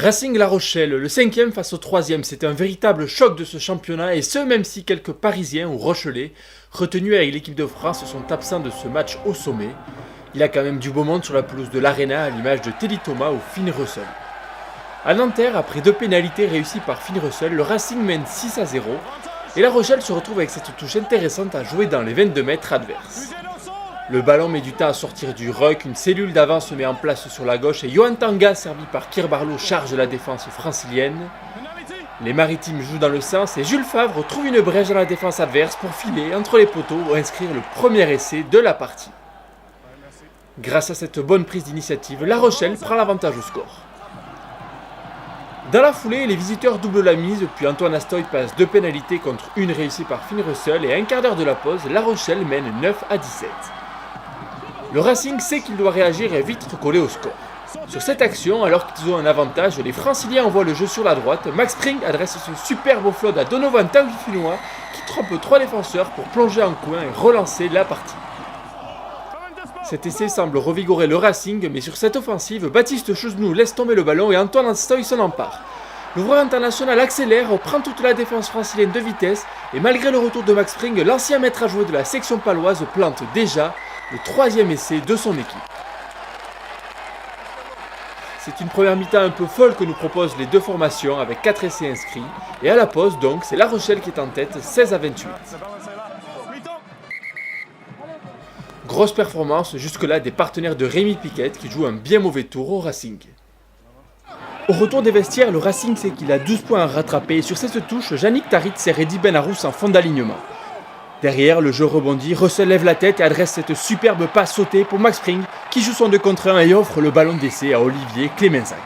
Racing La Rochelle, le 5e face au 3e, c'est un véritable choc de ce championnat et ce même si quelques Parisiens ou Rochelais, retenus avec l'équipe de France, sont absents de ce match au sommet. Il y a quand même du beau monde sur la pelouse de l'Arena à l'image de Teddy Thomas ou Finn Russell. À Nanterre, après 2 pénalités réussies par Finn Russell, le Racing mène 6-0 et La Rochelle se retrouve avec cette touche intéressante à jouer dans les 22 mètres adverses. Le ballon met du temps à sortir du ruck, une cellule d'avant se met en place sur la gauche et Johan Tanga, servi par Kirbarlo, charge la défense francilienne. Les Maritimes jouent dans le sens et Jules Favre trouve une brèche dans la défense adverse pour filer entre les poteaux ou inscrire le premier essai de la partie. Grâce à cette bonne prise d'initiative, La Rochelle prend l'avantage au score. Dans la foulée, les visiteurs doublent la mise, puis Antoine Astoy passe 2 pénalités contre une réussie par Finn Russell et à un quart d'heure de la pause, La Rochelle mène 9-17. Le Racing sait qu'il doit réagir et vite recoller au score. Sur cette action, alors qu'ils ont un avantage, les Franciliens envoient le jeu sur la droite. Max Spring adresse ce superbe offload à Donovan Taufifinois qui trompe 3 défenseurs pour plonger en coin et relancer la partie. Cet essai semble revigorer le Racing, mais sur cette offensive, Baptiste Chosnou laisse tomber le ballon et Antoine Astoy s'en empare. L'ouvreur international accélère, prend toute la défense francilienne de vitesse et malgré le retour de Max Spring, l'ancien maître à jouer de la section paloise plante déjà le 3e essai de son équipe. C'est une première mi-temps un peu folle que nous proposent les deux formations avec 4 essais inscrits. Et à la pause donc, c'est La Rochelle qui est en tête, 16-28. Grosse performance jusque-là des partenaires de Rémi Piquet qui jouent un bien mauvais tour au Racing. Au retour des vestiaires, le Racing sait qu'il a 12 points à rattraper et sur cette touche, Yannick Tarit sert Eddy Benarous en fond d'alignement. Derrière, le jeu rebondit, Russell lève la tête et adresse cette superbe passe sautée pour Max Spring qui joue son 2 contre 1 et offre le ballon d'essai à Olivier Clémenzac.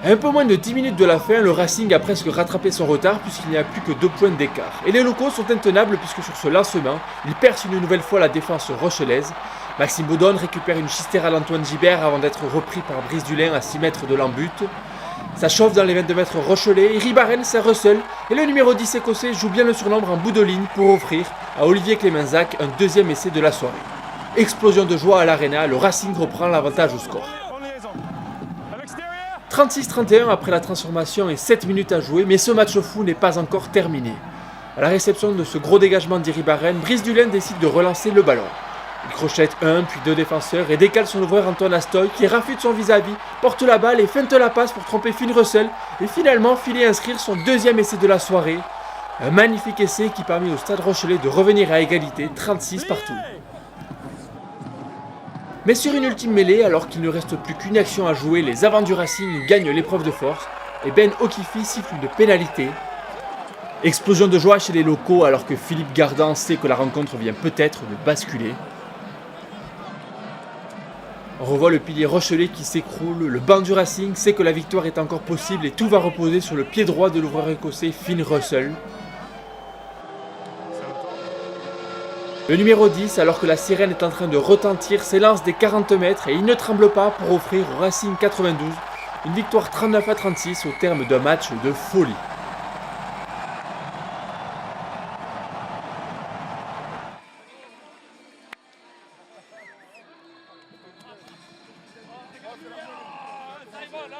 À un peu moins de 10 minutes de la fin, le Racing a presque rattrapé son retard puisqu'il n'y a plus que 2 points d'écart. Et les locaux sont intenables puisque sur ce lancement, ils percent une nouvelle fois la défense rochelaise. Maxime Baudon récupère une chistère à l'Antoine Gibert avant d'être repris par Brice Dulin à 6 mètres de l'embut. Ça chauffe dans les 22 mètres rochelais, Ribaren sert Russell et le numéro 10 écossais joue bien le surnombre en bout de ligne pour offrir à Olivier Clémenzac un 2e essai de la soirée. Explosion de joie à l'Arena, le Racing reprend l'avantage au score. 36-31 après la transformation et 7 minutes à jouer, mais ce match fou n'est pas encore terminé. À la réception de ce gros dégagement d'Iribaren, Brice Dulin décide de relancer le ballon. Il crochette un puis 2 défenseurs et décale son ouvreur Antoine Astoy qui rafute son vis-à-vis, porte la balle et feinte la passe pour tromper Finn Russell et finalement filer inscrire son 2e essai de la soirée. Un magnifique essai qui permet au Stade Rochelais de revenir à égalité, 36 partout. Mais sur une ultime mêlée, alors qu'il ne reste plus qu'une action à jouer, les avants du Racing gagnent l'épreuve de force et Ben Okifi siffle une pénalité. Explosion de joie chez les locaux alors que Philippe Gardan sait que la rencontre vient peut-être de basculer. On revoit le pilier rochelais qui s'écroule, le banc du Racing sait que la victoire est encore possible et tout va reposer sur le pied droit de l'ouvreur écossais Finn Russell. Le numéro 10, alors que la sirène est en train de retentir, s'élance des 40 mètres et il ne tremble pas pour offrir au Racing 92 une victoire 39-36 au terme d'un match de folie. Là.